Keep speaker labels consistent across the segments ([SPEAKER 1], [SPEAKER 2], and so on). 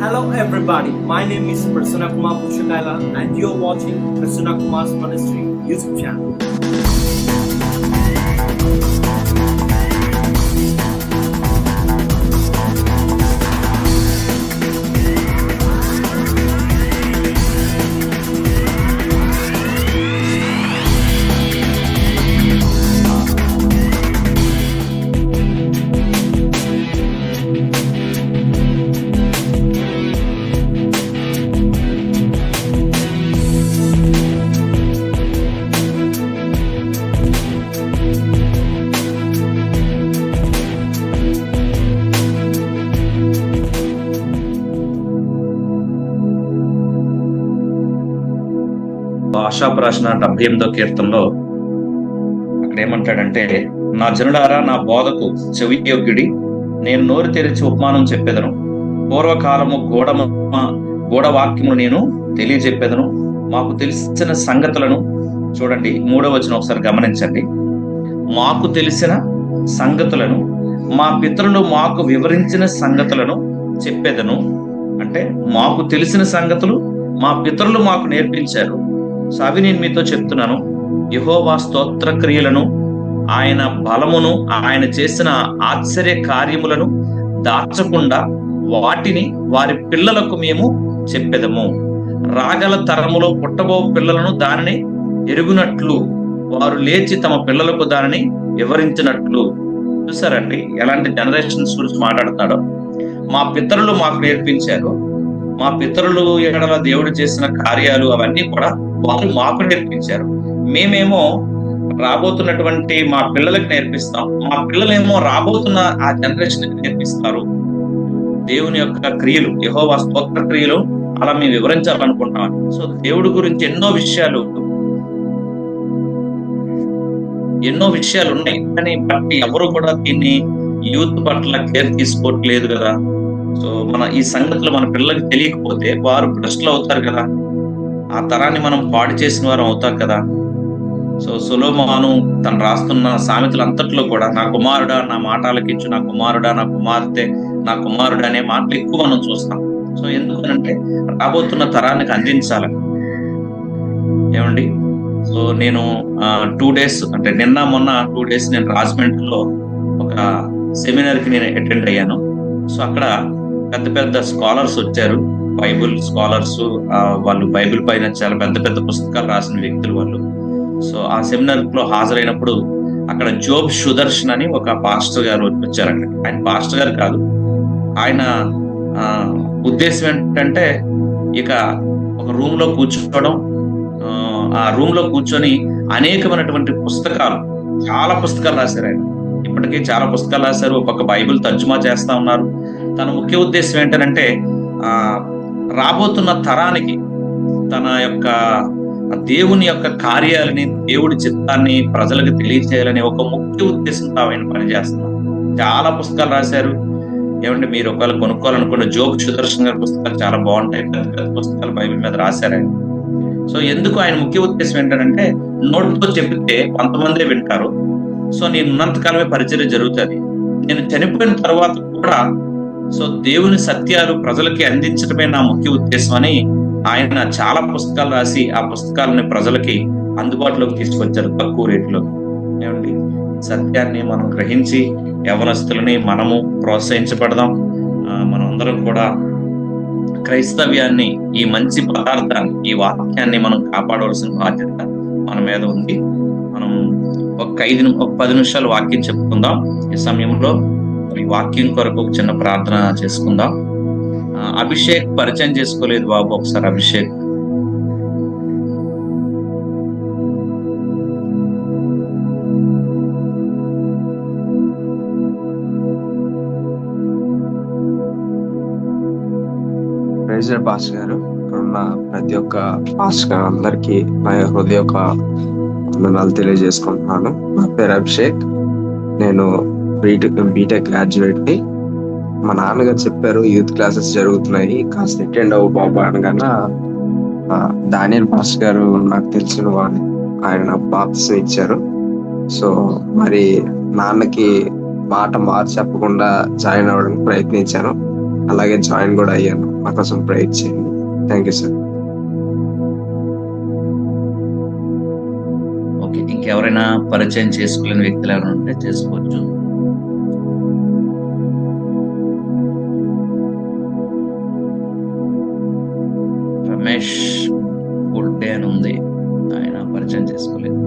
[SPEAKER 1] Hello everybody, my name is Prasanna Kumar Pushakaila and you're watching Prasanna Kumar's Ministry YouTube channel.
[SPEAKER 2] ఆశాపు రాసిన 78వ కీర్తనలో అక్కడ ఏమంటాడంటే, నా జనులారా నా బోధకు చెవి యొగ్గిడి, నేను నోరు తెరిచి ఉపమానం చెప్పెదను. పూర్వకాలము గూఢవాక్యములు నేను తెలియజెప్పేదను. మాకు తెలిసిన సంగతులను, చూడండి 3వ వచనం ఒకసారి గమనించండి. మాకు తెలిసిన సంగతులను, మా పితరులు మాకు వివరించిన సంగతులను చెప్పేదను. అంటే మాకు తెలిసిన సంగతులు మా పితరులు మాకు నేర్పించారు. సో అవి నేను మీతో చెప్తున్నాను. యెహోవా స్తోత్ర క్రియలను, ఆయన బలమును, ఆయన చేసిన ఆశ్చర్య కార్యములను దాచకుండా వాటిని వారి పిల్లలకు మేము చెప్పెదము. రాగల తరములో పుట్టబో పిల్లలను దానిని ఎరుగునట్లు, వారు లేచి తమ పిల్లలకు దానిని వివరించినట్లు. చూసారండి ఎలాంటి జనరేషన్స్ గురించి మాట్లాడుతున్నాడో. మా పితరులు మాకు నేర్పించారు. మా పితరులు ఎడల దేవుడు చేసిన కార్యాలు అవన్నీ కూడా వారు మాకు నేర్పించారు. మేమేమో రాబోతున్నటువంటి మా పిల్లలకు నేర్పిస్తాం. మా పిల్లలేమో రాబోతున్న ఆ జనరేషన్ నేర్పిస్తారు. దేవుని యొక్క క్రియలు, యెహోవా స్తోత్ర క్రియలు అలా మేము వివరించాలనుకుంటాం. సో దేవుడి గురించి ఎన్నో విషయాలు ఉన్నాయి, కానీ బట్టి ఎవరు కూడా దీన్ని యూత్ పట్ల కేర్ తీసుకోవట్లేదు కదా. సో మన ఈ సంగతులు మన పిల్లలకి తెలియకపోతే వారు భ్రష్టులు అవుతారు కదా. ఆ తరాన్ని మనం పాడు చేసిన వారు అవుతాం కదా. సో సొలొమోను తను రాస్తున్న సామెతలు అంతట్లో కూడా నా కుమారుడా నా మాట ఆలకించు, నా కుమారుడా నా కుమార్తె, నా కుమారుడు అనే మాటలు ఎక్కువ మనం చూస్తాం. సో ఎందుకంటే రాబోతున్న తరానికి అందించాలని. ఏమండి, సో నేను 2 days అంటే నిన్న మొన్న 2 days నేను రాజమండ్రిలో ఒక సెమినార్ కి నేను అటెండ్ అయ్యాను. సో అక్కడ పెద్ద పెద్ద స్కాలర్స్ వచ్చారు, బైబుల్ స్కాలర్స్. వాళ్ళు బైబిల్ పైన చాలా పెద్ద పెద్ద పుస్తకాలు రాసిన వ్యక్తులు వాళ్ళు. సో ఆ సెమినార్ లో హాజరైనప్పుడు అక్కడ జోబ్ సుదర్శన్ అని ఒక పాస్టర్ గారు వచ్చారండి. ఆయన పాస్టర్ గారు కాదు, ఆయన ఉద్దేశం ఏంటంటే ఇక ఒక రూమ్ లో కూర్చోవడం, ఆ రూమ్ లో కూర్చొని అనేకమైనటువంటి పుస్తకాలు, చాలా పుస్తకాలు రాశారు ఆయన. ఇప్పటికీ చాలా పుస్తకాలు రాశారు. ఒక బైబిల్ తర్జుమా చేస్తా ఉన్నారు. తన ముఖ్య ఉద్దేశం ఏంటంటే రాబోతున్న తరానికి తన యొక్క దేవుని యొక్క కార్యాలని, దేవుడి చిత్తాన్ని ప్రజలకు తెలియచేయాలని ఒక ముఖ్య ఉద్దేశంతో ఆయన పనిచేస్తున్నారు. చాలా పుస్తకాలు రాశారు. ఏమంటే మీరు ఒకవేళ కొనుక్కోవాలనుకున్న జోబ్ సుదర్శన్ గారి పుస్తకాలు చాలా బాగుంటాయి. పెద్ద పెద్ద పుస్తకాలు బైబిల్ మీద రాశారు ఆయన. సో ఎందుకు ఆయన ముఖ్య ఉద్దేశం ఏంటంటే నోటితో చెబితే కొంతమందే వింటారు. సో నేను ఉన్నంతకాలమే పరిచర్య జరుగుతుంది. నేను చనిపోయిన తర్వాత కూడా సో దేవుని సత్యాలు ప్రజలకి అందించడమే నా ముఖ్య ఉద్దేశం అని ఆయన చాలా పుస్తకాలు రాసి ఆ పుస్తకాలని ప్రజలకి అందుబాటులోకి తీసుకొచ్చారు తక్కువ రేట్లో. ఏమండి, సత్యాన్ని మనం గ్రహించి యవనస్తులని మనము ప్రోత్సహించబడదాం. మనం అందరం కూడా క్రైస్తవ్యాన్ని, ఈ మంచి పదార్థాన్ని, ఈ వాక్యాన్ని మనం కాపాడవలసిన బాధ్యత మన మీద ఉంది. మనం ఒక 10 నిమిషాలు వాక్యం చెప్పుకుందాం. ఈ సమయంలో ఈ వాక్యం కొరకు ఒక చిన్న ప్రార్థన చేసుకుందాం. అభిషేక్ పరిచయం చేసుకోలేదు బాబు, ఒకసారి అభిషేక్.
[SPEAKER 3] ప్రైజర్ పాస్టర్ గారు, ఇక్కడున్న ప్రతి ఒక్క పాస్టర్ గారు అందరికీ నా హృదయక వందనాలు తెలియజేసుకుంటున్నాను. నా పేరు అభిషేక్. నేను బీటెక్ గ్రాడ్యుయేట్ ని. మా నాన్నగారు చెప్పారు యూత్ క్లాసెస్ జరుగుతున్నాయి, కాస్త అటెండ్ అవ్వు బాబా అనగానే దానియల్ పాస్టర్ గారు నాకు తెలిసిన వాళ్ళు, ఆయన నాకు బాప్తిసం ఇచ్చారు. సో మరి నాన్నకి మాట మార్చి చెప్పకుండా జాయిన్ అవ్వడానికి ప్రయత్నించాను. అలాగే జాయిన్ కూడా అయ్యాను. మా కోసం ప్రేయర్ చేయండి. Thank you sir.
[SPEAKER 2] ఓకే, ఇంకెవరైనా పరిచయం చేసుకోలేని వ్యక్తులు ఎవరైనా ఉంటే చేసుకోవచ్చు. రమేష్ గుడ్ డే అని ఉంది, ఆయన పరిచయం చేసుకోలేదు.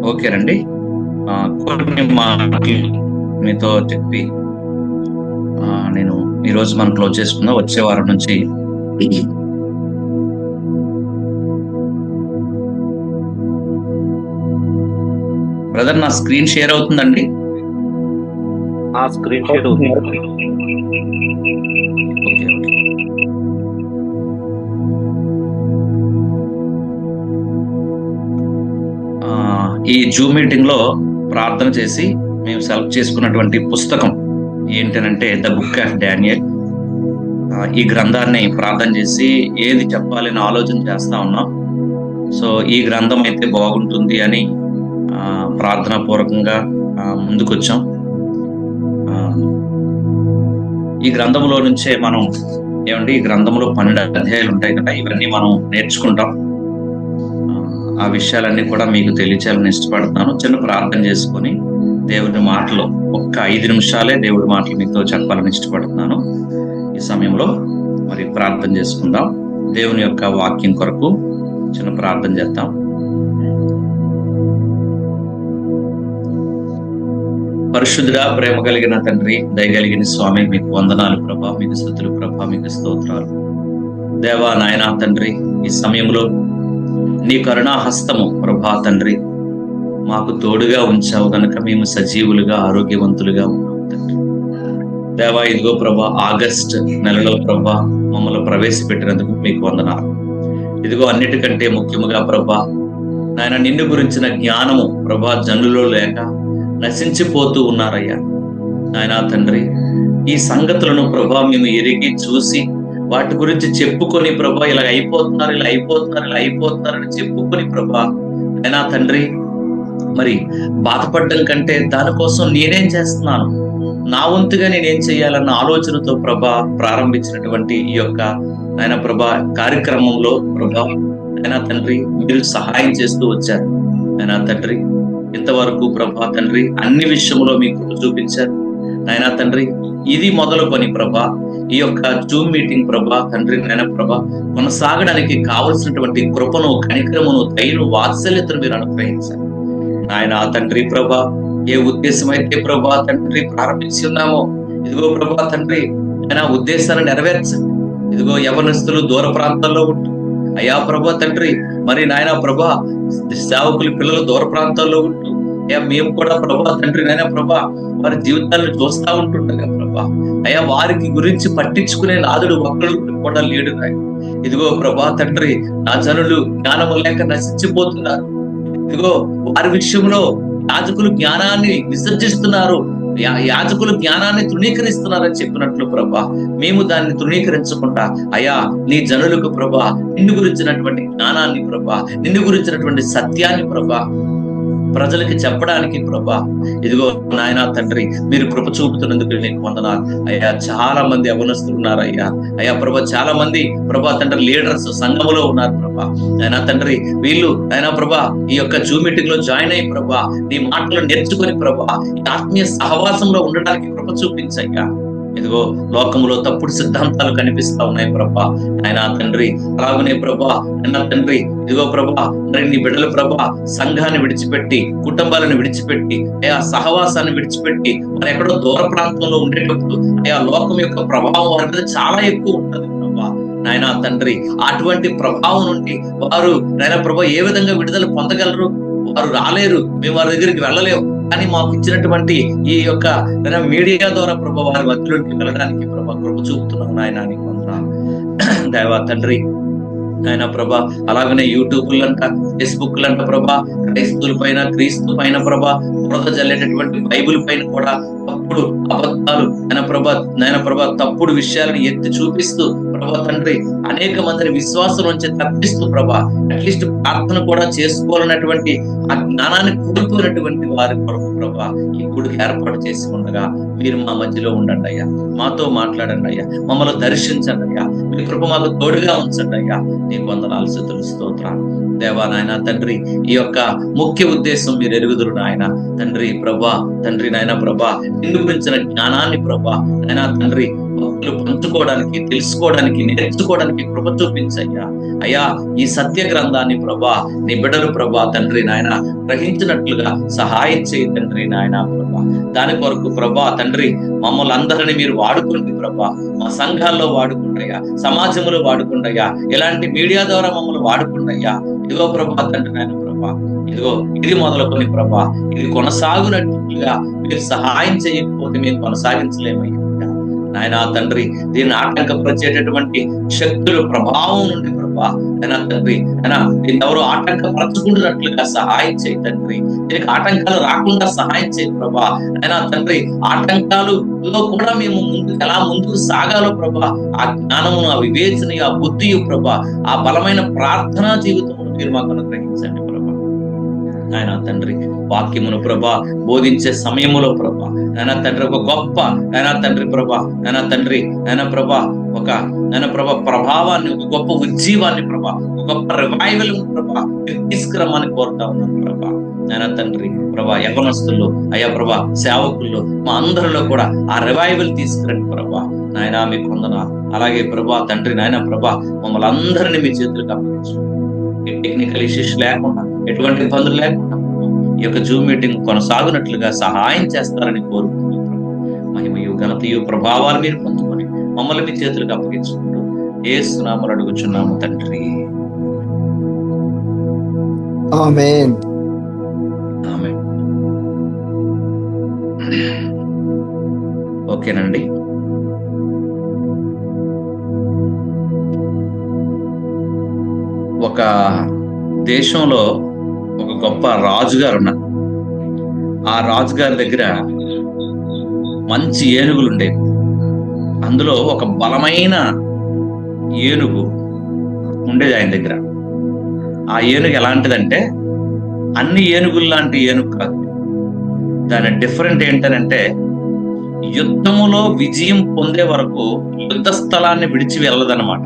[SPEAKER 2] ఓకేనండి, కొన్ని మాటలు మీతో చెప్పి నేను ఈరోజు మనం క్లోజ్ చేసుకుందాం. వచ్చే వారం నుంచి బ్రదర్ నా స్క్రీన్ షేర్ అవుతుందండి?
[SPEAKER 1] ఆ స్క్రీన్ షేర్ అవుతుంది.
[SPEAKER 2] Okay okay. ఈ జూమ్ మీటింగ్ లో ప్రార్థన చేసి మేము సెలెక్ట్ చేసుకున్నటువంటి పుస్తకం ఏంటనంటే ద బుక్ ఆఫ్ డానియల్. ఈ గ్రంథాన్ని ప్రార్థన చేసి ఏది చెప్పాలని ఆలోచన చేస్తా ఉన్నాం. సో ఈ గ్రంథం అయితే బాగుంటుంది అని ప్రార్థనా పూర్వకంగా ముందుకొచ్చాం. ఈ గ్రంథంలో నుంచే మనం ఈ గ్రంథంలో 12 అధ్యాయాలు ఉంటాయి కదా, ఇవన్నీ మనం నేర్చుకుంటాం. ఆ విషయాలన్నీ కూడా మీకు తెలియచేయాలని ఇష్టపడుతున్నాను. చిన్న ప్రార్థన చేసుకొని దేవుడి మాటలు ఒక్క 5 నిమిషాలే దేవుడి మాటలు మీతో చెప్పాలని ఇష్టపడుతున్నాను. ఈ సమయంలో మరి ప్రార్థన చేసుకుందాం. దేవుని యొక్క వాక్యం కొరకు చిన్న ప్రార్థన చేద్దాం. పరిశుద్ధుడా, ప్రేమ కలిగిన తండ్రి, దయగలిగిన స్వామి, మీకు వందనాలు ప్రభా, మీకు స్తుతులు ప్రభా, మీకు స్తోత్రాలు దేవా. నాయనా తండ్రి, ఈ సమయంలో నీ కరుణా హస్తము ప్రభా తండ్రి మాకు తోడుగా ఉంచావు గనక మేము సజీవులుగా ఆరోగ్యవంతులుగా ఉన్నాం తండ్రి. దేవా, ఇదిగో ప్రభా ఆగస్ట్ నెలలో ప్రభా మమ్మల్ని ప్రవేశపెట్టినందుకు మీకు వందనాలు. ఇదిగో అన్నిటికంటే ముఖ్యముగా ప్రభా నాయన నిన్ను గురించిన జ్ఞానము ప్రభా జనులలో లేక నశించిపోతూ ఉన్నారయ్యా. నాయనా తండ్రి, ఈ సంగతులను ప్రభా మేము ఎరిగి చూసి వాటి గురించి చెప్పుకొని ప్రభా ఇలా అయిపోతున్నారని చెప్పుకొని ప్రభా అయినా తండ్రి మరి బాధపడడం కంటే దానికోసం నేనేం చేస్తున్నాను, నా వంతుగా నేనేం చేయాలన్న ఆలోచనతో ప్రభా ప్రారంభించినటువంటి ఈ యొక్క ఆయన ప్రభా కార్యక్రమంలో ప్రభా అయినా తండ్రి మీరు సహాయం చేస్తూ వచ్చారు. అయినా తండ్రి ఇంతవరకు ప్రభా తండ్రి అన్ని విషయంలో మీకు చూపించారు. నాయనా తండ్రి ఇది మొదలుకొని ప్రభా ఈ యొక్క జూమ్ మీటింగ్ ప్రభా తండ్రి నాయన ప్రభా కొనసాగడానికి కావలసినటువంటి కృపను, కనికరమును, దయను, వాత్సల్యతను మీరు అనుగ్రహించారు. నాయన తండ్రి ప్రభా ఏ ఉద్దేశం అయితే ప్రభా తండ్రి ప్రారంభించి ఉన్నామో ఇదిగో ప్రభా తండ్రి ఆయన ఉద్దేశాన్ని నెరవేర్చండి. ఇదిగో యవనస్తులు దూర ప్రాంతాల్లో ఉంటూ అయ్యా ప్రభా తండ్రి మరి నాయన ప్రభా సేవకులు పిల్లలు దూర ప్రాంతాల్లో ఉంటూ అయ్యా మేము కూడా ప్రభా తండ్రి నాయన ప్రభా వారి జీవితాలను చూస్తా ఉంటుండగా ప్రభా అయ్యా వారికి గురించి పట్టించుకునే నాదుడు ఒక్కడు కూడా లేడు నాయన. ఇదిగో ప్రభా తండ్రి నా జనులు జ్ఞానము లేక నశించిపోతున్నారు. ఇదిగో వారి విషయంలో యాజకులు జ్ఞానాన్ని విసర్జిస్తున్నారు, యాజకులు జ్ఞానాన్ని తృణీకరిస్తున్నారని చెప్పినట్లు ప్రభా మేము దాన్ని తృణీకరించకుండా అయా నీ జనులకు ప్రభా నిన్ను గురించినటువంటి జ్ఞానాన్ని ప్రభా నిన్ను గురించినటువంటి సత్యాన్ని ప్రభా ప్రజలకి చెప్పడానికి ప్రభా ఇదిగో నాయనా తండ్రి మీరు కృప చూపుతున్నందుకు నీకు వందనాలు అయ్యా. చాలా మంది యవనస్తులు ఉన్నారు అయ్యా. అయ్యా ప్రభా చాలా మంది ప్రభా తండ్రి లీడర్స్ సంఘములో ఉన్నారు ప్రభా. అయినా తండ్రి వీళ్ళు అయినా ప్రభా ఈ యొక్క జూమ్ మీటింగ్ లో జాయిన్ అయ్యి ప్రభా నీ మాటలు నేర్చుకుని ప్రభా ఈ ఆత్మీయ సహవాసంలో ఉండడానికి కృప చూపించయ్యా. ఇదిగో లోకములో తప్పుడు సిద్ధాంతాలు కనిపిస్తా ఉన్నాయి ప్రభా ఆయన తండ్రి. అలాగనే ప్రభా అన్న తండ్రి ఇదిగో ప్రభా మరి నీ బిడ్డల ప్రభా సంఘాన్ని విడిచిపెట్టి కుటుంబాలను విడిచిపెట్టి అయా సహవాసాన్ని విడిచిపెట్టి మరి ఎక్కడో దూర ప్రాంతంలో ఉండేటప్పుడు అయా లోకం యొక్క ప్రభావం వారి మీద చాలా ఎక్కువ ఉంటుంది ప్రభా నాయన తండ్రి. అటువంటి ప్రభావం నుండి వారు నాయన ప్రభా ఏ విధంగా విడుదల పొందగలరు? వారు రాలేరు, మేము వారి దగ్గరికి వెళ్ళలేము. కానీ మాకు ఇచ్చినటువంటి ఈ యొక్క మీడియా ద్వారా ప్రభా వారి మధ్యలోకి వెళ్ళడానికి ప్రభా కృప చూపుతున్నాం నాయన. నీకు వందనాలు దేవా తండ్రి. ఆయన ప్రభా, అలాగనే యూట్యూబ్లంట, ఫేస్బుక్లంట ప్రభా, క్రైస్తవుల పైన, క్రీస్తు పైన ప్రభా, బురద జల్లేటటువంటి బైబిల్ పైన కూడా తప్పుడు అబద్ధాలు నాయన ప్రభా తప్పుడు విషయాలను ఎత్తి చూపిస్తూ ప్రభా తండ్రి అనేక మందిని విశ్వాసం నుంచి తప్పిస్తూ ప్రభా, అట్లీస్ట్ ప్రార్థన కూడా చేసుకోవాలన్నటువంటి ఆ జ్ఞానాన్ని కోల్పోయినటువంటి వారి కొరకు ప్రభా ఈ గుడికి ఏర్పాటు చేసి ఉండగా మీరు మా మధ్యలో ఉండండి అయ్యా, మాతో మాట్లాడండి అయ్యా, మమ్మల్ని దర్శించండి అయ్యా, మీ కృప మాకు తోడుగా ఉంచండి అయ్యా. నీకు వందనాలు, స్తుతులు, స్తోత్రాలు దేవా. నాయన తండ్రి, ఈ యొక్క ముఖ్య ఉద్దేశం మీరు ఎరుగుదురు నాయన తండ్రి ప్రభా, తండ్రి నాయన ప్రభా, నిరూపించిన జ్ఞానాన్ని ప్రభా నాయన తండ్రి భక్తులు పంచుకోవడానికి, తెలుసుకోవడానికి, నేర్చుకోవడానికి కృప చూపించయ్యా. అయ్యా, ఈ సత్య గ్రంథాన్ని ప్రభా నీ బిడ్డలు ప్రభా తండ్రి నాయన గ్రహించినట్లుగా సహాయం చేయి తండ్రి నాయన ప్రభా. దాని కొరకు ప్రభా తండ్రి మమ్మల్ని అందరినీ మీరు వాడుకోండి ప్రభా, మా సంఘాల్లో వాడుకుంటయ్యా, సమాజంలో వాడుకుంటయ్యా, ఇలాంటి మీడియా ద్వారా మమ్మల్ని వాడుకుంటయ్యా. ఇదిగో ప్రభా తండ్రి నాయన ప్రభా, ఇదిగో ఇది మొదలుకొని ప్రభా ఇది కొనసాగునట్లుగా మీరు సహాయం చేయకపోతే మేము కొనసాగించలేమయ్యా నాయన తండ్రి. దీన్ని ఆటంకపరిచేటటువంటి శక్తుల ప్రభావం నుండి ప్రభా అయినా తండ్రి అయినా దీన్ని ఎవరు ఆటంకపరచుకుంటున్నట్లుగా సహాయం చేయి తండ్రి. దీనికి ఆటంకాలు రాకుండా సహాయం చేయి ప్రభా అయినా తండ్రి. ఆటంకాలులో కూడా మేము ముందుకు సాగాలో ప్రభా, ఆ జ్ఞానమును, ఆ వివేచన, ఆ బుద్ధియు ప్రభా, ఆ బలమైన ప్రార్థనా జీవితమును మీరు మాకు అనుగ్రహించండి ప్రభా. ఆయన తండ్రి వాక్యమును ప్రభా బోధించే సమయములో ప్రభా ఆయన తండ్రి ఒక గొప్ప ఆయన తండ్రి ప్రభా ఆయన తండ్రి ఆయన ప్రభా ఒక ఆయన ప్రభా ప్రభావాన్ని, ఒక గొప్ప ఉజ్జీవాన్ని ప్రభా, ఒక గొప్ప రివైవల్ ప్రభా తీసుకురమ్మని కోరుతా ఉన్నాను ప్రభా. ఆయన తండ్రి ప్రభా యవనస్తుల్లో అయ్యా ప్రభా సేవకుల్లో మా అందరిలో కూడా ఆ రివైవల్ తీసుకురండి ప్రభా నాయన. మీకు వందనాలు. అలాగే ప్రభా తండ్రి నాయన ప్రభా మమ్మల్ని అందరినీ మీ చేతులకు అప్పగించు. టెక్నికల్ ఇష్యూస్ లేకుండా, ఎటువంటి ఇబ్బందులు లేకుండా ఈ యొక్క జూమ్ మీటింగ్ కొనసాగునట్లుగా సహాయం చేస్తారని కోరుకుంటున్నాం. మహిమయు, ఘనతయు, ప్రభావాలు మీరు పొందుకొని మమ్మల్ని మీ చేతులకు అప్పగించుకుంటూ యేసు నామములో అడుగుచున్నాము తండ్రి.
[SPEAKER 4] ఆమేన్.
[SPEAKER 2] ఆమేన్. ఓకేనండి. ఒక దేశంలో ఒక గొప్ప రాజుగారు ఉన్నారు. ఆ రాజుగారి దగ్గర మంచి ఏనుగులు ఉండేవి. అందులో ఒక బలమైన ఏనుగు ఉండేది ఆయన దగ్గర. ఆ ఏనుగు ఎలాంటిదంటే అన్ని ఏనుగులు లాంటి ఏనుగు కాదు. దాని డిఫరెంట్ ఏంటనంటే యుద్ధములో విజయం పొందే వరకు యుద్ధ స్థలాన్ని విడిచి వెళ్ళదన్నమాట.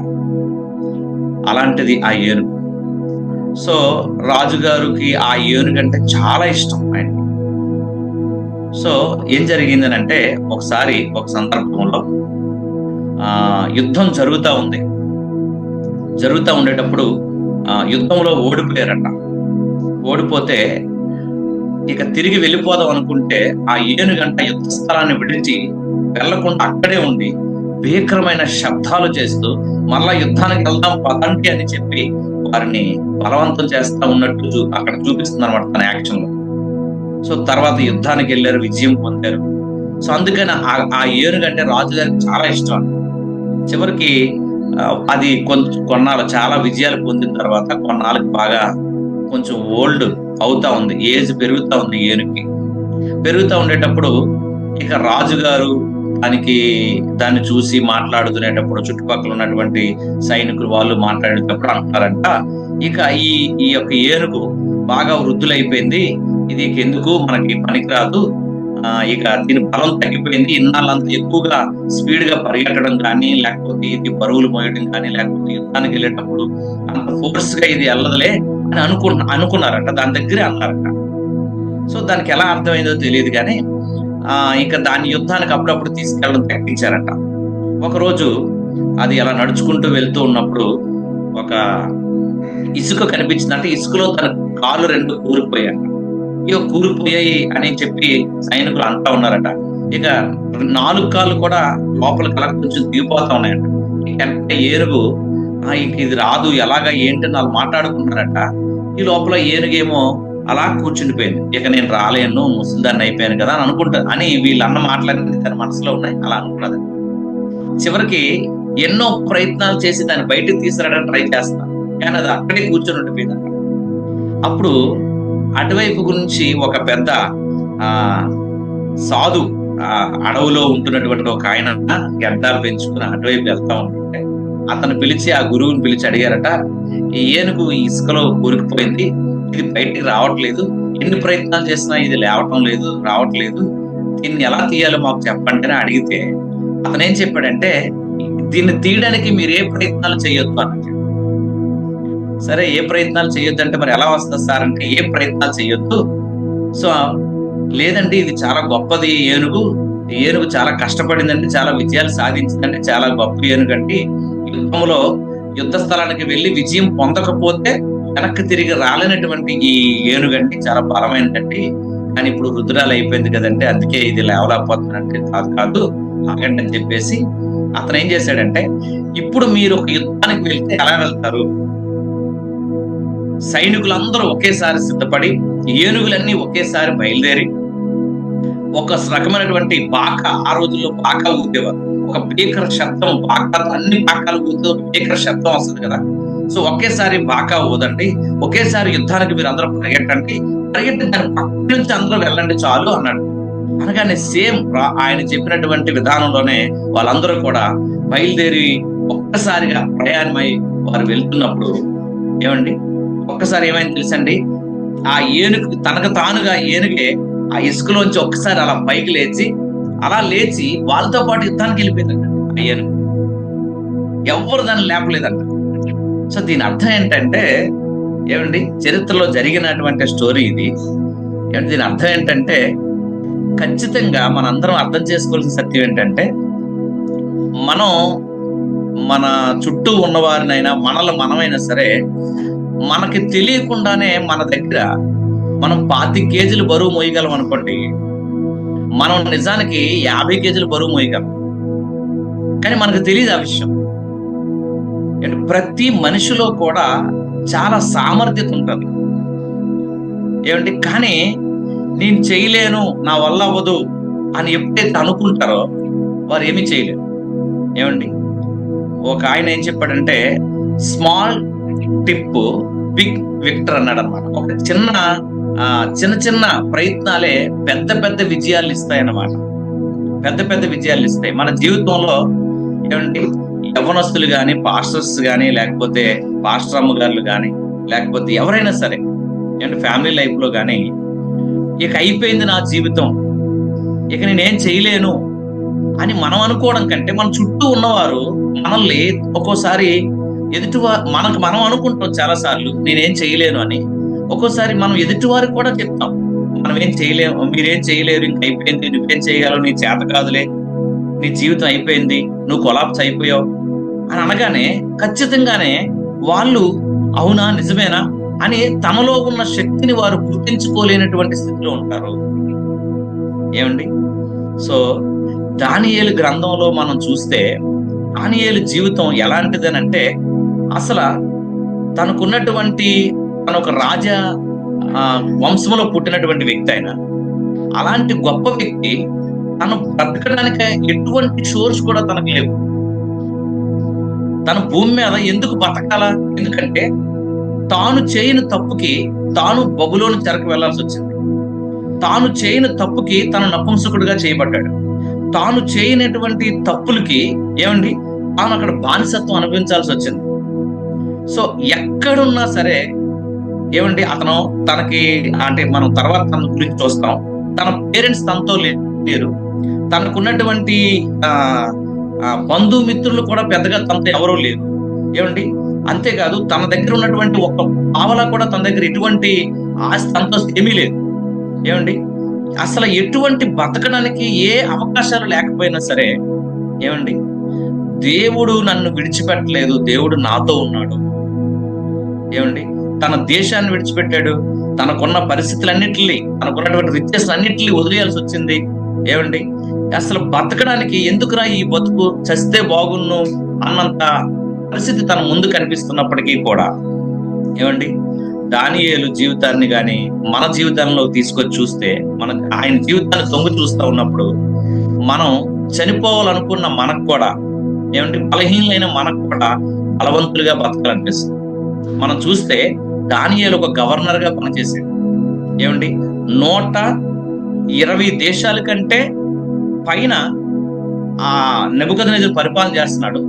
[SPEAKER 2] అలాంటిది ఆ ఏనుగు. సో రాజుగారికి ఆ ఏనుగు అంటే చాలా ఇష్టం ఆయనకి. సో ఏం జరిగిందనంటే ఒకసారి ఒక సందర్భంలో యుద్ధం జరుగుతూ ఉండేటప్పుడు యుద్ధంలో ఓడిపోయారట. ఓడిపోతే ఇక తిరిగి వెళ్ళిపోదాం అనుకుంటే ఆ ఏనుగంట యుద్ధ స్థలాన్ని విడిచి వెళ్లకుండా అక్కడే ఉండి భీకరమైన శబ్దాలు చేస్తూ మళ్ళా యుద్ధానికి వెళ్దాం పదండి అని చెప్పి వారిని బలవంతం చేస్తా ఉన్నట్టు అక్కడ చూపిస్తుంది అనమాట తన యాక్షన్ లో. సో తర్వాత యుద్ధానికి వెళ్ళారు, విజయం పొందారు. సో అందుకని ఆ ఏనుగంటే రాజుగారికి చాలా ఇష్టం. చివరికి అది కొన్నాళ్ళు చాలా విజయాలు పొందిన తర్వాత కొన్నాళ్ళకి బాగా కొంచెం ఓల్డ్ అవుతా ఉంది, ఏజ్ పెరుగుతా ఉంది. ఏనుగుకి పెరుగుతూ ఉండేటప్పుడు ఇక రాజుగారు దాన్ని చూసి మాట్లాడుతునేటప్పుడు చుట్టుపక్కల ఉన్నటువంటి సైనికులు వాళ్ళు మాట్లాడేటప్పుడు అంటారంట, ఇక ఈ యొక్క ఏనుగు బాగా వృద్ధులైపోయింది, ఇది ఎందుకు మనకి పనికిరాదు, ఇక దీని బలం తగ్గిపోయింది, ఇన్నాళ్ళంతా ఎక్కువగా స్పీడ్ గా పరిగెట్టడం కానీ, లేకపోతే ఇది బరువులు మోయడం కానీ, లేకపోతే యుద్ధానికి వెళ్ళేటప్పుడు అంత ఫోర్స్ గా ఇది వెళ్ళదులే అని అనుకున్నారంట. దాని దగ్గరే అన్నారంట. సో దానికి ఎలా అర్థమైందో తెలియదు కానీ ఇంకా దాని యుద్ధానికి అప్పుడప్పుడు తీసుకెళ్ళడం తగ్గించారంట. ఒకరోజు అది అలా నడుచుకుంటూ వెళ్తూ ఉన్నప్పుడు ఒక ఇసుక కనిపించిందంటే ఇసుకలో తన కాళ్ళు రెండు కూలిపోయాయి. ఇక కూలిపోయాయి అని చెప్పి సైనికులు అంటా ఉన్నారట. ఇక 4 కాళ్ళు కూడా లోపలికి అలా కొంచెం దిగిపోతా ఉన్నాయంట. అంటే ఏనుగు ఇక ఇది రాదు, ఎలాగా ఏంటని వాళ్ళు మాట్లాడుకున్నారట. ఈ లోపల ఏనుగేమో అలా కూర్చుండిపోయింది. ఇక నేను రాలేను, ముసలిదాన్ని అయిపోయాను కదా అని అనుకుంటారు అని వీళ్ళు అన్న మాట్లాడింది తన మనసులో ఉన్నాయి, అలా అనుకున్నది. చివరికి ఎన్నో ప్రయత్నాలు చేసి దాన్ని బయటకు తీసుకురావడానికి ట్రై చేస్తా కానీ అది అక్కడే కూర్చొని ఉండిపోయిందంట. అప్పుడు అటువైపు గురించి ఒక పెద్ద సాధు అడవులో ఉంటున్నటువంటి ఒక ఆయన గడ్డాలు పెంచుకుని అటువైపు వెళ్తా ఉంటుంటే అతను పిలిచి, ఆ గురువుని పిలిచి అడిగారట, ఈ ఏనుగు ఇసుకలో కూరుకుపోయింది, ఇది బయటికి రావట్లేదు, ఎన్ని ప్రయత్నాలు చేసినా ఇది రావట్లేదు, దీన్ని ఎలా తీయాలో మాకు చెప్పండి అని అడిగితే అతను ఏం చెప్పాడంటే, దీన్ని తీయడానికి మీరు ఏ ప్రయత్నాలు చేయొద్దు అన్నట్టు. సరే, ఏ ప్రయత్నాలు చేయొద్దు అంటే మరి ఎలా వస్తుంది సార్ అంటే, ఏ ప్రయత్నాలు చేయొద్దు, సో లేదండి ఇది చాలా గొప్పది ఏనుగు చాలా కష్టపడిందండి, చాలా విజయాలు సాధించిందండి, చాలా గొప్ప ఏనుగండి, యుద్ధ స్థలానికి వెళ్ళి విజయం పొందకపోతే వెనక్కి తిరిగి రాలేనటువంటి ఈ ఏనుగండి, చాలా బలమైనదండి, కానీ ఇప్పుడు రుద్రాలు అయిపోయింది కదంటే అందుకే ఇది లేవలేకపోతుందంటే కాదు ఆగండి అని చెప్పేసి అతను ఏం చేశాడంటే, ఇప్పుడు మీరు ఒక యుద్ధానికి వెళ్తే ఎలా వెళ్తారు? సైనికులందరూ ఒకేసారి సిద్ధపడి ఏనుగులన్నీ ఒకేసారి బయలుదేరి ఒక రకమైనటువంటి బాకా, ఆ రోజుల్లో బాకా ఊదేవారు, ఒక బేకర్ శబ్దం, అన్ని బాకాలు ఊతే ఒక బేకర్ శబ్దం వస్తుంది కదా, సో ఒకేసారి బాకా ఊదండి, ఒకేసారి యుద్ధానికి మీరు అందరూ పరిగెట్టి దాని పక్క నుంచి అందరూ వెళ్ళండి చాలు అన్నాడు. అనగానే సేమ్ ఆయన చెప్పినటువంటి విధానంలోనే వాళ్ళందరూ కూడా బయలుదేరి ఒక్కసారిగా ప్రయాణమై వారు వెళ్తున్నప్పుడు ఏమండి ఒక్కసారి ఏమైంది తెలుసండి, ఆ ఏనుగు తనకు తానుగా ఏనుగే ఆ ఇసుకలోంచి ఒక్కసారి అలా పైకి లేచి వాళ్ళతో పాటు యుద్ధానికి వెళ్ళిపోయిందంట ఆ ఏనుగు. ఎవరు దాన్ని లేపలేదంట. సో దీని అర్థం ఏంటంటే ఏమండి, చరిత్రలో జరిగినటువంటి స్టోరీ ఇది. ఏమంటే దీని అర్థం ఏంటంటే, ఖచ్చితంగా మనందరం అర్థం చేసుకోవాల్సిన సత్యం ఏంటంటే, మనం మన చుట్టూ ఉన్నవారినైనా మనమైనా సరే మనకి తెలియకుండానే మన దగ్గర మనం 25 కేజీలు బరువు మోయగలం అనుకోండి, మనం నిజానికి 50 కేజీలు బరువు మోయగలం, కానీ మనకు తెలియదు ఆ విషయం. ప్రతి మనిషిలో కూడా చాలా సామర్థ్యత ఉంటుంది ఏమండి, కానీ నేను చేయలేను, నా వల్ల అవ్వదు అని ఎప్పుడైతే అనుకుంటారో వారు ఏమీ చేయలేరు. ఏమండి, ఒక ఆయన ఏం చెప్పాడంటే, స్మాల్ టిప్ బిగ్ విక్టర్ అన్నాడు అనమాట. ఒక చిన్న ప్రయత్నాలే పెద్ద విజయాలు ఇస్తాయన్నమాట. పెద్ద విజయాలు ఇస్తాయి మన జీవితంలో. ఏమండి, యవ్వనస్తులు కానీ, పాస్టర్స్ కానీ, లేకపోతే పాస్టర్ అమ్మగారులు కానీ, లేకపోతే ఎవరైనా సరే ఏమంటే ఫ్యామిలీ లైఫ్ లో కానీ, ఇక అయిపోయింది నా జీవితం, ఇక నేనేం చేయలేను అని మనం అనుకోవడం కంటే మన చుట్టూ ఉన్నవారు మనల్ని ఒక్కోసారి మనం అనుకుంటాం చాలా సార్లు నేనేం చేయలేను అని. ఒక్కోసారి మనం ఎదుటి వారికి కూడా చెప్తాం, మనం ఏం చేయలేము, మీరేం చేయలేరు, ఇంక అయిపోయింది, నువ్వేం చేయగలవు, నీ చేత కాదులే, నీ జీవితం అయిపోయింది, నువ్వు కొలాప్స్ అయిపోయావు అని అనగానే ఖచ్చితంగానే వాళ్ళు అవునా నిజమేనా అని తమలో ఉన్న శక్తిని వారు గుర్తించుకోలేనటువంటి స్థితిలో ఉంటారు. ఏమండి, సో దానియేలు గ్రంథంలో మనం చూస్తే దానియేలు జీవితం ఎలాంటిదనంటే, అసలు తనకున్నటువంటి తన ఒక రాజ వంశంలో పుట్టినటువంటి వ్యక్తి అయినా, అలాంటి గొప్ప వ్యక్తి తను బ్రతకడానికి ఎటువంటి సోర్స్ కూడా తనకు లేవు. తన భూమి మీద ఎందుకు బతకాలా? ఎందుకంటే తాను చేయని తప్పుకి తాను బబులోని చెరకు వెళ్లాల్సి వచ్చింది. తాను చేయని తప్పుకి తను నపుంసకుడిగా చేయబడ్డాడు. తాను చేయనటువంటి తప్పులకి ఏమండి తాను అక్కడ బానిసత్వం అనుభవించాల్సి వచ్చింది. సో ఎక్కడున్నా సరే ఏమండి అతను తనకి అంటే మనం తర్వాత తన గురించి చూస్తాం, తన పేరెంట్స్ తనతో లేరు, తనకున్నటువంటి బంధుమిత్రులు కూడా పెద్దగా తనతో ఎవరూ లేరు. ఏమండి, అంతేకాదు తన దగ్గర ఉన్నటువంటి ఒక పావలా కూడా తన దగ్గర ఎటువంటి ఆస్తి అంతస్తు ఏమీ లేదు. ఏమండి, అసలు ఎటువంటి బతకడానికి ఏ అవకాశాలు లేకపోయినా సరే ఏమండి దేవుడు నన్ను విడిచిపెట్టలేదు, దేవుడు నాతో ఉన్నాడు. ఏమండి, తన దేశాన్ని విడిచిపెట్టాడు, తనకున్న పరిస్థితులన్నిటిని, తనకున్నటువంటి రిచెస్ అన్నిటిని వదిలేయాల్సి వచ్చింది. ఏమండి, అసలు బతకడానికి ఎందుకురా ఈ బతుకు, చస్తే బాగున్ను అన్నంత పరిస్థితి తన ముందు కనిపిస్తున్నప్పటికీ కూడా ఏమండి దానియేలు జీవితాన్ని కానీ మన జీవితంలో తీసుకొచ్చి చూస్తే, మన ఆయన జీవితాన్ని తొంగి చూస్తూ ఉన్నప్పుడు మనం చనిపోవాలనుకున్న మనకు కూడా ఏమంటే బలహీనమైన మనకు కూడా బలవంతులుగా బతకాలనిపిస్తుంది. మనం చూస్తే దానియేలు ఒక గవర్నర్ గా పనిచేసాడు. ఏమండి, 120 దేశాల కంటే పైన ఆ నెబుకద్నెజరు పరిపాలన చేస్తున్నాడు.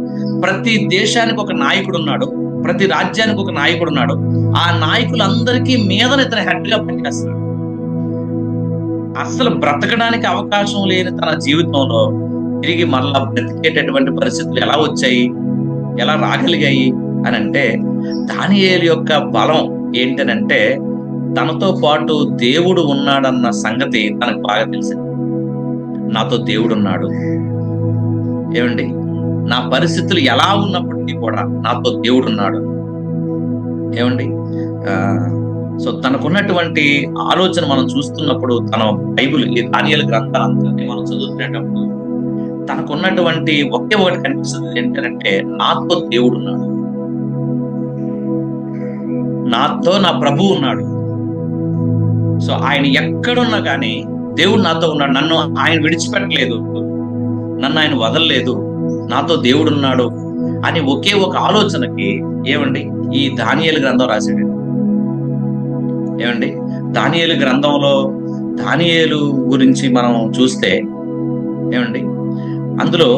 [SPEAKER 2] ప్రతి దేశానికి ఒక నాయకుడు ఉన్నాడు, ప్రతి రాజ్యానికి ఒక నాయకుడు ఉన్నాడు. ఆ నాయకులందరికీ మీద ఇతను హెడ్ గా పనిచేస్తున్నాడు. అసలు బ్రతకడానికి అవకాశం లేని తన జీవితంలో తిరిగి మళ్ళా బ్రతికేటటువంటి పరిస్థితులు ఎలా వచ్చాయి, ఎలా రాగలిగాయి అని అంటే, దానియేలు యొక్క బలం ఏంటనంటే తనతో పాటు దేవుడు ఉన్నాడన్న సంగతి తనకు బాగా తెలిసింది. నాతో దేవుడు ఉన్నాడు, ఏమండి, నా పరిస్థితులు ఎలా ఉన్నప్పటికీ కూడా నాతో దేవుడు ఉన్నాడు, ఏమండి. సో తనకున్నటువంటి ఆలోచన మనం చూస్తున్నప్పుడు, తన బైబిల్ ఈ దానియేలు గ్రంథాన్ని మనం చదువుతున్నప్పుడు తనకున్నటువంటి ఒకే ఒకటి కనిపిస్తుంది ఏంటంటే, నాతో దేవుడు ఉన్నాడు, నాతో నా ప్రభువు ఉన్నాడు. సో ఆయన ఎక్కడున్నా కానీ దేవుడు నాతో ఉన్నాడు, నన్ను ఆయన విడిచిపెట్టలేదు, నన్ను ఆయన వదలలేదు, నాతో దేవుడు ఉన్నాడు అని ఒకే ఒక ఆలోచనకి ఏమండి ఈ దానియేలు గ్రంథం రాశాడు. ఏమండి, దానియేలు గ్రంథంలో దానియేలు గురించి మనం చూస్తే ఏమండి, అందులో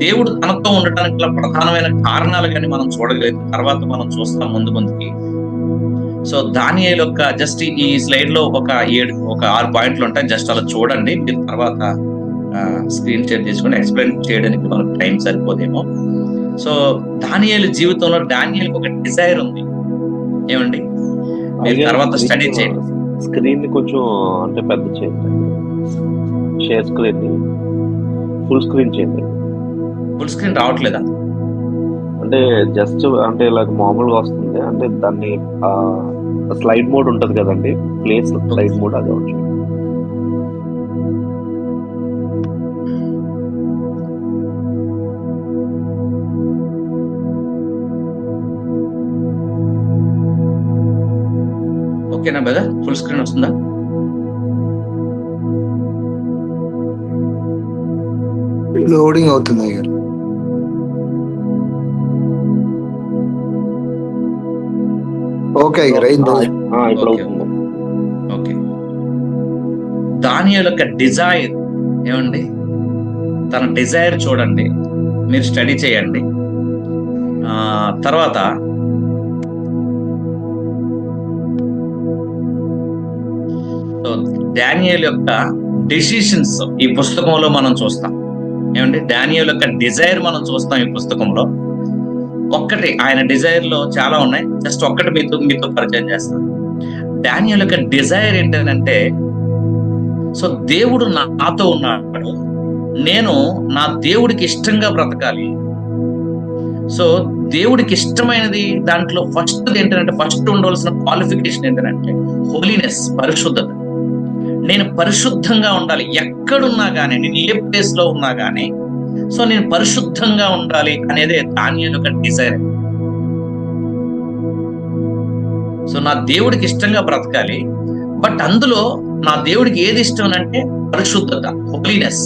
[SPEAKER 2] దేవుడు తనతో ఉండటానికి గల ప్రధానమైన కారణాలు కానీ మనం చూడగలేదు. తర్వాత మనం చూస్తాం ముందుకి. సో దానియేలు యొక్క జస్ట్ ఈ స్లైడ్ లో ఒక 6 పాయింట్లు ఉంటాయి. జస్ట్ అలా చూడండి, మీరు తర్వాత స్క్రీన్ షేర్ చేసుకుని ఎక్స్ప్లెయిన్ చేయడానికి మనకు టైం సరిపోదేమో. సో దానియేలు జీవితంలో దానియేలుకి ఒక డిజైర్ ఉంది, ఏమండి, మీరు తర్వాత స్టడీ చేయండి.
[SPEAKER 5] స్క్రీన్ కొంచెం అంటే పెద్ద చేయండి, షేర్ స్క్రీన్ ఫుల్ స్క్రీన్ చేయండి.
[SPEAKER 2] ఫుల్ స్క్రీన్ రావట్లేదా?
[SPEAKER 5] అంటే జస్ట్ అంటే ఇలా మామూలుగా వస్తుంది. అంటే దాన్ని స్లైడ్ మోడ్ ఉంటది కదండి, ప్లేస్ స్లైడ్ మోడ్ అదే ఉంటుంది.
[SPEAKER 2] ఓకేనా బ్రదర్? ఫుల్ స్క్రీన్ వస్తుందా?
[SPEAKER 4] లోడింగ్ అవుతుంది అయ్యారు. ఓకే అయ్యారు, అయింది.
[SPEAKER 5] ఇప్పుడు అవుతుంది.
[SPEAKER 2] ఓకే, దానియేలు యొక్క డిజైర్, ఏమండి, తన డిజైర్ చూడండి, మీరు స్టడీ చేయండి. తర్వాత దానియేలు యొక్క డెసిషన్స్ ఈ పుస్తకంలో మనం చూస్తాం. ఏమంటే దానియేలు యొక్క డిజైర్ మనం చూస్తాం ఈ పుస్తకంలో. ఒక్కటి, ఆయన డిజైర్ లో చాలా ఉన్నాయి, జస్ట్ ఒక్కటి మీతో పరిచయం చేస్తాను. దానియేలు యొక్క డిజైర్ ఏంటంటే, సో దేవుడు నాతో ఉన్నాడు, నేను నా దేవుడికి ఇష్టంగా బ్రతకాలి. సో దేవుడికి ఇష్టమైనది దాంట్లో ఫస్ట్ ఏంటంటే, ఫస్ట్ ఉండవలసిన క్వాలిఫికేషన్ ఏంటంటే హోలీనెస్, పరిశుద్ధత. నేను పరిశుద్ధంగా ఉండాలి, ఎక్కడున్నా కానీ, నేను ఏ ప్లేస్ లో ఉన్నా కానీ. సో నేను పరిశుద్ధంగా ఉండాలి అనేదే దానియేలు యొక్క డిజైర్. సో నా దేవుడికి ఇష్టంగా బ్రతకాలి, బట్ అందులో నా దేవుడికి ఏది ఇష్టం అంటే పరిశుద్ధత, హోలీనెస్.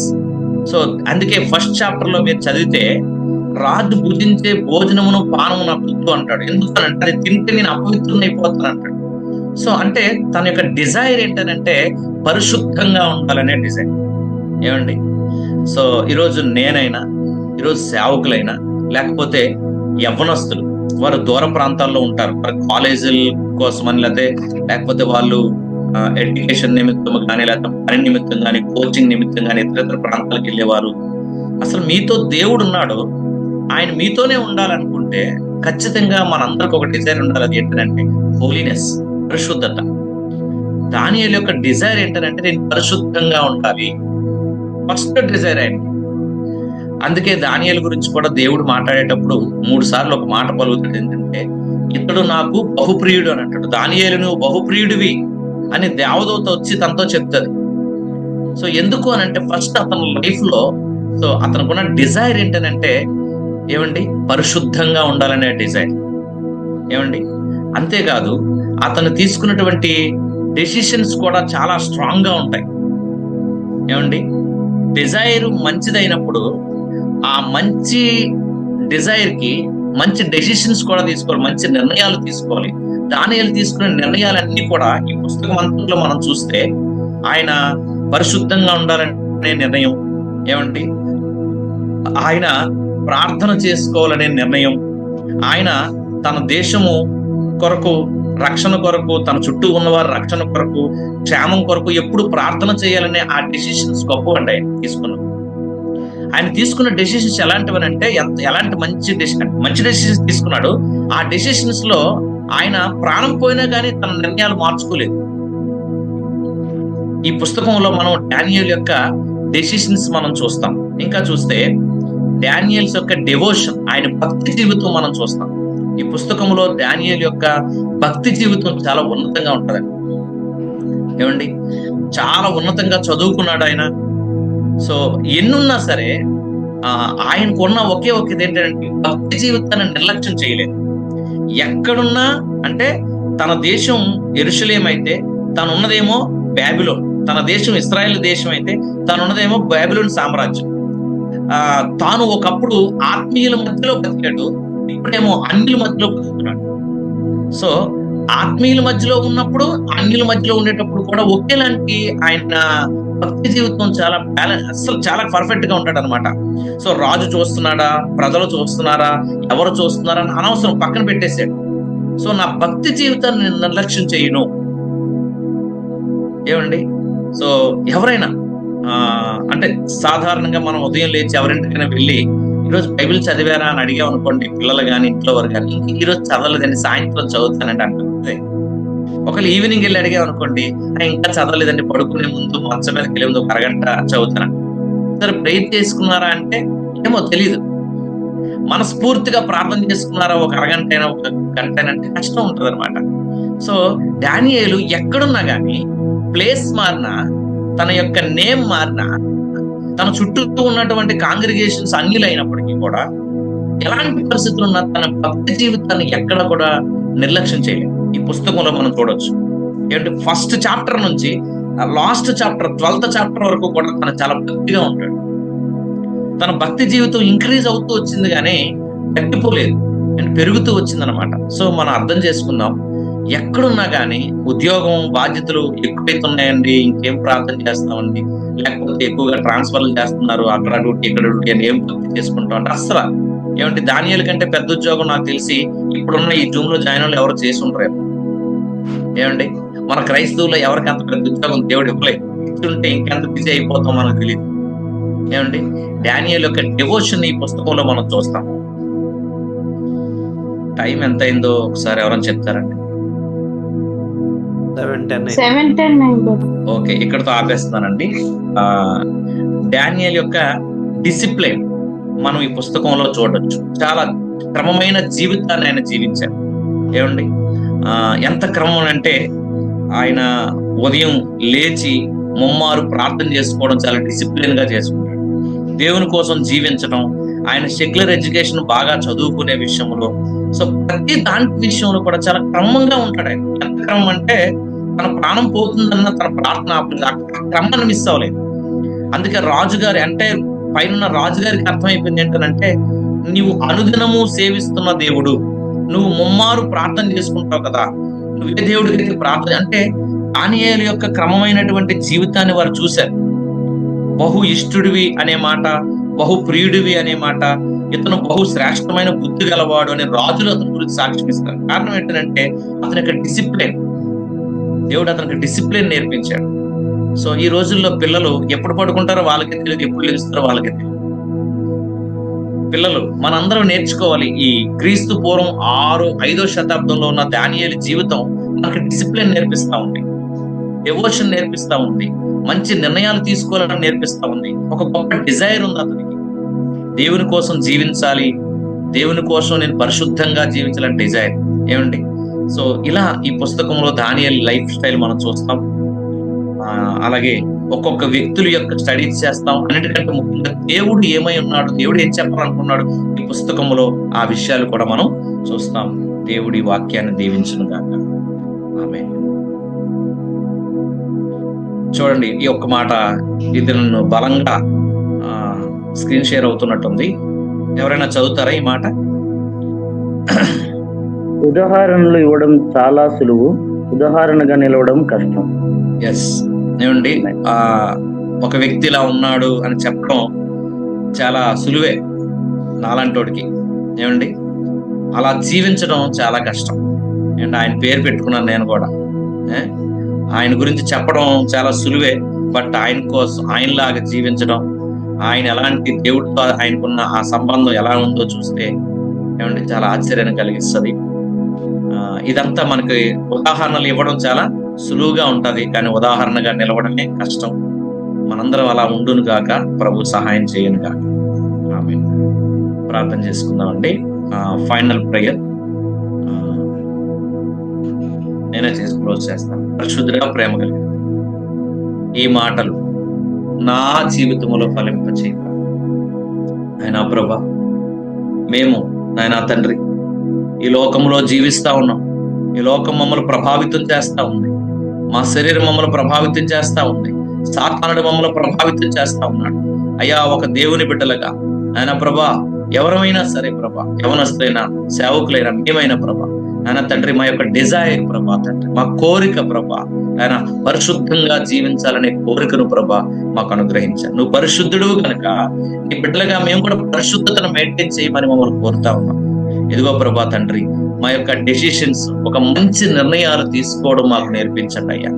[SPEAKER 2] సో అందుకే ఫస్ట్ చాప్టర్ లో మీరు చదివితే, రాజు భుజించే భోజనమును పానము నాకు వద్దు అంటాడు. ఎందుకనంటే అది తింటే నేను అపవిత్రునైపోతాను అంటాడు. సో అంటే తన యొక్క డిజైర్ ఏంటంటే పరిశుద్ధంగా ఉండాలనే డిజైర్, ఏమండి. సో ఈరోజు నేనైనా, ఈరోజు సేవకులైనా, లేకపోతే యవ్వనస్తులు, వారు దూర ప్రాంతాల్లో ఉంటారు, వారు కాలేజీల కోసమని, లేకపోతే వాళ్ళు ఎడ్యుకేషన్ నిమిత్తం కానీ, లేకపోతే పని నిమిత్తం కానీ, కోచింగ్ నిమిత్తం కానీ ఇతర ప్రాంతాలకు వెళ్ళేవారు. అసలు మీతో దేవుడు ఉన్నాడు, ఆయన మీతోనే ఉండాలనుకుంటే ఖచ్చితంగా మనందరికి ఒక డిజైర్ ఉండాలి. అది ఏంటంటే హోలీనెస్, పరిశుద్ధత. దానియేలు యొక్క డిజైర్ ఏంటంటే నేను పరిశుద్ధంగా ఉండాలి, ఫస్ట్ డిజైర్ అయింది. అందుకే దానియేలు గురించి కూడా దేవుడు మాట్లాడేటప్పుడు 3 సార్లు ఒక మాట పలుకుతాడు, ఏంటంటే ఇతడు నాకు బహుప్రియుడు అని అంటాడు. దానియేలు నువ్వు బహుప్రియుడివి అని దేవదూత వచ్చి తనతో చెప్తుంది. సో ఎందుకు అని అంటే, ఫస్ట్ అతని లైఫ్ లో సో అతనుకున్న డిజైర్ ఏంటంటే, ఏమండి, పరిశుద్ధంగా ఉండాలనే డిజైర్, ఏమండి. అంతేకాదు అతను తీసుకున్నటువంటి డెసిషన్స్ కూడా చాలా స్ట్రాంగ్ గా ఉంటాయి, ఏమండి. డిజైర్ మంచిదైనప్పుడు ఆ మంచి డిజైర్ కి మంచి డెసిషన్స్ కూడా తీసుకోవాలి, మంచి నిర్ణయాలు తీసుకోవాలి. దానియేలు తీసుకునే నిర్ణయాలన్నీ కూడా ఈ పుస్తకం అంతలో మనం చూస్తే ఆయన పరిశుద్ధంగా ఉండాలనే నిర్ణయం, ఏమండి ఆయన ప్రార్థన చేసుకోవాలనే నిర్ణయం, ఆయన తన దేశము కొరకు, రక్షణ కొరకు, తన చుట్టూ ఉన్నవారి రక్షణ కొరకు, క్షేమం కొరకు ఎప్పుడు ప్రార్థన చేయాలనే ఆ డెసిషన్స్ గొప్పవండి ఆయన తీసుకున్నాం. ఆయన తీసుకున్న డెసిషన్స్ ఎలాంటివనంటే ఎలాంటి మంచి డెసిషన్స్ తీసుకున్నాడు. ఆ డెసిషన్స్ లో ఆయన ప్రాణం పోయినా కానీ తన నిర్ణయాలు మార్చుకోలేదు. ఈ పుస్తకంలో మనం డానియేల్ యొక్క డెసిషన్స్ మనం చూస్తాం. ఇంకా చూస్తే డానియేల్స్ యొక్క డెవోషన్, ఆయన భక్తి జీవితం మనం చూస్తాం. ఈ పుస్తకంలో డానియేల్ యొక్క భక్తి జీవితం చాలా ఉన్నతంగా ఉంటదండి. ఏమండి, చాలా ఉన్నతంగా చదువుకున్నాడు ఆయన. సో ఎన్నున్నా సరే ఆయనకున్న ఒకే ఒకేది ఏంటంటే భక్తి జీవితాన్ని నిర్లక్ష్యం చేయలేదు. ఎక్కడున్నా అంటే తన దేశం యెరూషలేం అయితే తను ఉన్నదేమో బాబిలోన్, తన దేశం ఇశ్రాయేల్ దేశం అయితే తను ఉన్నదేమో బాబిలోన్ సామ్రాజ్యం. తాను ఒకప్పుడు ఆత్మీయుల మధ్యలో బతికాడు, ఇప్పుడేమో అన్యుల మధ్యలో బతుకుతున్నాడు. సో ఆత్మీయుల మధ్యలో ఉన్నప్పుడు, అన్యుల మధ్యలో ఉండేటప్పుడు కూడా ఒకేలాంటి ఆయన భక్తి జీవితం చాలా అసలు చాలా పర్ఫెక్ట్ గా ఉంటాడు అనమాట. సో రాజు చూస్తున్నాడా, ప్రజలు చూస్తున్నారా, ఎవరు చూస్తున్నారా అని అనవసరం పక్కన పెట్టేశాడు. సో నా భక్తి జీవితాన్ని నేను నిర్లక్ష్యం చేయను. ఏమండి, సో ఎవరైనా అంటే సాధారణంగా మనం ఉదయం లేచి ఎవరింటికైనా వెళ్ళి ఈరోజు బైబిల్ చదివారా అని అడిగాం అనుకోండి, పిల్లలు కానీ ఇంట్లో వారు కానీ, ఈరోజు చదవలేదండి, సాయంత్రం చదువుతానంటే అంటుంది. ఒకవేళ ఈవినింగ్ వెళ్ళి అడిగాం అనుకోండి, ఇంకా చదవలేదండి, పడుకునే ముందు మంచం మీదకి వెళ్ళే ముందు ఒక అరగంట చదువుతాను. సరే ప్రేయర్ చేసుకున్నారా అంటే ఏమో తెలీదు. మనస్ఫూర్తిగా ప్రార్థన చేసుకున్నారా ఒక అరగంట అయినా ఒక గంట అయినా అంటే కష్టం ఉంటుంది అనమాట. సో డానియేలు ఎక్కడున్నా కానీ, ప్లేస్ మారినా, తన యొక్క నేమ్ మారినా, తన చుట్టూ ఉన్నటువంటి కాంగ్రిగేషన్స్ అన్యులైనప్పటికీ కూడా, ఎలాంటి పరిస్థితులు ఉన్నా తన భక్తి జీవితాన్ని ఎక్కడ కూడా నిర్లక్ష్యం చేయలేదు. ఈ పుస్తకంలో మనం చూడొచ్చు. ఏంటంటే ఫస్ట్ చాప్టర్ నుంచి లాస్ట్ చాప్టర్ 12th చాప్టర్ వరకు కూడా తను చాలా భక్తిగా ఉంటాడు. తన భక్తి జీవితం ఇంక్రీజ్ అవుతూ వచ్చింది కానీ తగ్గిపోలేదు, అండ్ పెరుగుతూ వచ్చిందనమాట. సో మనం అర్థం చేసుకుందాం, ఎక్కడున్నా కానీ ఉద్యోగం బాధ్యతలు ఎక్కువైతున్నాయండి, ఇంకేం ప్రార్థన చేస్తామండి, లేకపోతే ఎక్కువగా ట్రాన్స్ఫర్లు చేస్తున్నారు, అక్కడ డ్యూటీ ఇక్కడ డ్యూటీ అని ఏం భక్తి చేసుకుంటాం అంటే అసలు ఏమంటే దానియేలు కంటే పెద్ద ఉద్యోగం నాకు తెలిసి ఇప్పుడున్న ఈ జూమ్ లో జాయిన్ వాళ్ళు ఎవరు చేసి ఉంటారు. ఏమండి, మన క్రైస్తవుల్లో ఎవరికి అంత పెద్ద ఉద్యోగం దేవుడు ఇవ్వలేదు. ఇస్తుంటే ఇంకెంత బిజీ అయిపోతాం మనకు తెలియదు. ఏమండి, డానియేలు యొక్క డెవోషన్ ఈ పుస్తకంలో మనం చూస్తాం. టైం ఎంత అయిందో ఒకసారి ఎవరైనా చెప్తారండి?
[SPEAKER 6] 7:10.
[SPEAKER 2] ఓకే, ఇక్కడతో ఆపేస్తున్నానండి. డానియేల్ యొక్క డిసిప్లిన్ మనం ఈ పుస్తకంలో చూడొచ్చు. చాలా క్రమమైన జీవితాన్ని ఆయన జీవించారు. ఏమండి, ఎంత క్రమం అంటే ఆయన ఉదయం లేచి ముమ్మారు ప్రార్థన చేసుకోవడం చాలా డిసిప్లిన్ గా చేసుకుంటాడు. దేవుని కోసం జీవించడం, ఆయన సెక్యులర్ ఎడ్యుకేషన్ బాగా చదువుకునే విషయంలో, సో ప్రతి దాని విషయంలో కూడా చాలా క్రమంగా ఉంటాడు ఆయన. ఎంత క్రమం అంటే తన ప్రాణం పోతుందన్న తన ప్రార్థన క్రమాన్ని మిస్ అవ్వలేదు. అందుకే రాజుగారి అంటే పైన రాజుగారికి అర్థమైపోయింది ఏంటంటే, నీవు అనుదినము సేవిస్తున్న దేవుడు, నువ్వు ముమ్మారు ప్రార్థన చేసుకుంటావు కదా, నువ్వే దేవుడికి ప్రార్థన అంటే. దానియేలు యొక్క క్రమమైనటువంటి జీవితాన్ని వారు చూశారు. బహు ఇష్టుడివి అనే మాట, బహు ప్రియుడివి అనే మాట, ఇతను బహు శ్రేష్టమైన బుద్ధి గలవాడు అనే రాజులు అతని గురించి సాక్ష్యం ఇస్తారు. కారణం ఏంటంటే అతని యొక్క డిసిప్లిన్, దేవుడు అతనికి డిసిప్లిన్ నేర్పించాడు. సో ఈ రోజుల్లో పిల్లలు ఎప్పుడు పడుకుంటారో వాళ్ళకే తెలియదు, ఎప్పుడు లేస్తారో వాళ్ళకే తెలియదు. పిల్లలు మనందరం నేర్చుకోవాలి. ఈ క్రీస్తు పూర్వం 5వ శతాబ్దంలో ఉన్న దానియేలు జీవితం మనకి డిసిప్లిన్ నేర్పిస్తా ఉంది, డెవోషన్ నేర్పిస్తా ఉంది, మంచి నిర్ణయాలు తీసుకోవాలని నేర్పిస్తా ఉంది. ఒక గొప్ప డిజైర్ ఉంది అతనికి, దేవుని కోసం జీవించాలి, దేవుని కోసం నేను పరిశుద్ధంగా జీవించాలని డిజైర్. ఏమండి, సో ఇలా ఈ పుస్తకంలో దానియేలు లైఫ్ స్టైల్ మనం చూస్తాం. అలాగే ఒక్కొక్క వ్యక్తుల యొక్క స్టడీస్ చేస్తాం. అన్నిటికంటే ముఖ్యంగా దేవుడు ఏమై ఉన్నాడు, దేవుడు ఏం చెప్పాలనుకున్నాడు ఈ పుస్తకంలో, ఆ విషయాలు కూడా మనం చూస్తాం. దేవుడి వాక్యాన్ని దీవించును గాక. ఆమేన్. చూడండి, ఈ ఒక్క మాట ఇది నన్ను బలంగా స్క్రీన్ షేర్ అవుతున్నట్టుంది. ఎవరైనా చదువుతారా ఈ మాట?
[SPEAKER 7] ఉదాహరణలు ఇవ్వడం చాలా సులువు, ఉదాహరణగా నిలవడం కష్టం.
[SPEAKER 2] ఎస్ ఏమండి, ఒక వ్యక్తి ఇలా ఉన్నాడు అని చెప్పడం చాలా సులువే నాలాంటోడికి. ఏమండి, అలా జీవించడం చాలా కష్టం. అండ్ ఆయన పేరు పెట్టుకున్నాను నేను కూడా. ఆయన గురించి చెప్పడం చాలా సులువే, బట్ ఆయన కోసం ఆయనలాగా జీవించడం, ఆయన ఎలాంటి దేవుడితో ఆయనకున్న ఆ సంబంధం ఎలా ఉందో చూస్తే ఏమండి చాలా ఆశ్చర్యాన్ని కలిగిస్తుంది. ఇదంతా మనకి ఉదాహరణలు ఇవ్వడం చాలా సులువుగా ఉంటది, కానీ ఉదాహరణగా నిలవడమే కష్టం. మనందరం అలా ఉండును గాక, ప్రభు సహాయం చేయను గాక. ఆమేన్. ప్రార్థన చేసుకుందామండి. ఫైనల్ ప్రేయర్ నేనే చేసి క్లోజ్ చేస్తాను. పరిశుద్ధుడా, ప్రేమ కలిగిన ఈ మాటలు నా జీవితంలో ఫలింపచేయ ఆయన ప్రభా. మేము నాయనా తండ్రి ఈ లోకంలో జీవిస్తా ఉన్నాం. ఈ లోకం మమ్మల్ని ప్రభావితం చేస్తా ఉంది. మా శరీరం మమ్మల్ని ప్రభావితం చేస్తా ఉంది. సాతానుడు మమ్మల్ని ప్రభావితం చేస్తా ఉన్నాడు. అయ్యా, ఒక దేవుని బిడ్డలుగా ఆయన ప్రభా, ఎవరమైనా సరే ప్రభా, యవనస్తులైనా సేవకులైనా మేమైనా ప్రభా ఆయన తండ్రి, మా యొక్క డిజైర్ ప్రభా తండ్రి, మా కోరిక ప్రభా ఆయన పరిశుద్ధంగా జీవించాలనే కోరికను ప్రభా మాకు అనుగ్రహించాను. నువ్వు పరిశుద్ధుడు కనుక నీ బిడ్డలుగా మేము కూడా పరిశుద్ధతను మెయింటైన్ చేయమని మమ్మల్ని కోరుతా ఉన్నాం. ఇదిగో ప్రభా తండ్రి, మా యొక్క డెసిషన్స్, ఒక మంచి నిర్ణయాలు తీసుకోవడం మాకు నేర్పించండి అయ్యా.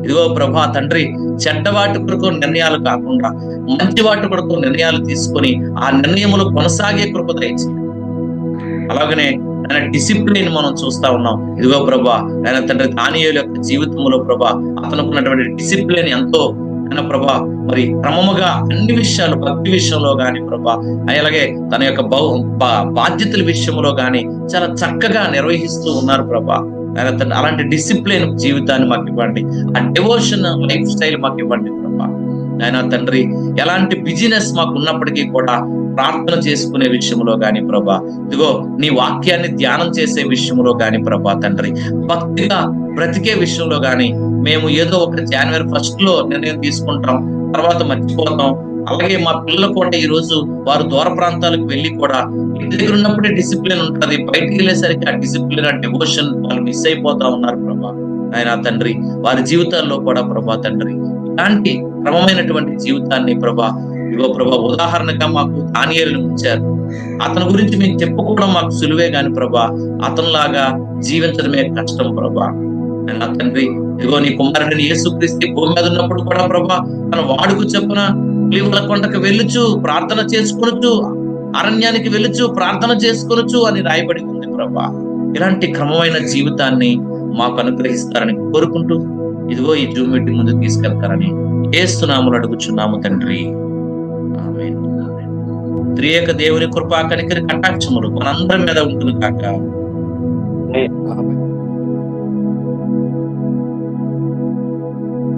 [SPEAKER 2] ఇదిగో ప్రభా తండ్రి, చెడ్డ వాటి కొరకు నిర్ణయాలు కాకుండా మంచి వాటి కొరకు నిర్ణయాలు తీసుకొని ఆ నిర్ణయములు కొనసాగే కృప దయచేయండి. అలాగనే ఆయన డిసిప్లిన్ మనం చూస్తా ఉన్నాం. ఇదిగో ప్రభా ఆయన తండ్రి, దానియేలు యొక్క జీవితంలో ప్రభా అతనుకున్నటువంటి డిసిప్లిన్ ఎంతో ఆయన ప్రభా మరి క్రమముగా అన్ని విషయాలు, భక్తి విషయంలో గాని ప్రభా, అలాగే తన యొక్క బాధ్యతల విషయంలో గాని చాలా చక్కగా నిర్వహిస్తూ ఉన్నారు ప్రభా. ఆయన అలాంటి డిసిప్లిన్ జీవితాన్ని మాకు ఇవ్వండి. ఆ డివోషన్ లైఫ్ స్టైల్ మాకు ఇవ్వండి ప్రభా. ఆయన తండ్రి, ఎలాంటి బిజినెస్ మాకు ఉన్నప్పటికీ కూడా ప్రార్థన చేసుకునే విషయంలో గాని ప్రభా, ఇదిగో నీ వాక్యాన్ని ధ్యానం చేసే విషయంలో గాని ప్రభా తండ్రి, భక్తిగా బ్రతికే విషయంలో గాని మేము ఏదో ఒక జనవరి 1 లో నిర్ణయం తీసుకుంటాం, తర్వాత మర్చిపోతాం. అలాగే మా పిల్లలు కూడా ఈ రోజు వారు దూర ప్రాంతాలకు వెళ్ళి కూడా ఇంటి దగ్గర ఉన్నప్పుడే డిసిప్లిన్ ఉంటది, బయటికి వెళ్ళేసరికి ఆ డిసిప్లిన్, ఆ డివోషన్ వాళ్ళు మిస్ అయిపోతా ఉన్నారు ప్రభా. ఆయన తండ్రి, వారి జీవితాల్లో కూడా ప్రభా తండ్రి ఇలాంటి క్రమమైనటువంటి జీవితాన్ని ప్రభా ఇగో ప్రభా ఉదాహరణగా మాకు దానియేలును ఉంచారు. అతని గురించి మేము చెప్పుకోవడం మాకు సులువే గాని ప్రభా, అతనిలాగా జీవించడమే కష్టం ప్రభా. నా తండ్రి, ఇదిగో నీ కుమారుడిని యేసుక్రీస్తు భూమి మీద ఉన్నప్పుడు కూడా ప్రభా తన వాడుకు చెప్పున పులివల కొండకు వెళ్ళుచు ప్రార్థన చేసుకొనొచ్చు, అరణ్యానికి వెళ్ళుచు ప్రార్థన చేసుకొనొచ్చు అని రాయబడి ఉంది ప్రభా. ఇలాంటి క్రమమైన జీవితాన్ని మాకు అనుగ్రహిస్తారని కోరుకుంటూ ఇదిగో ఈ జూమ్ మీటింగ్ ముందు తీసుకెళ్తారని యేసు నామములో అడుగుచున్నాము తండ్రి. ఆమేన్. త్రియేక దేవుని కృపా కనికరి కటాక్షములు మనందరి మీద ఉంటుంది కాక.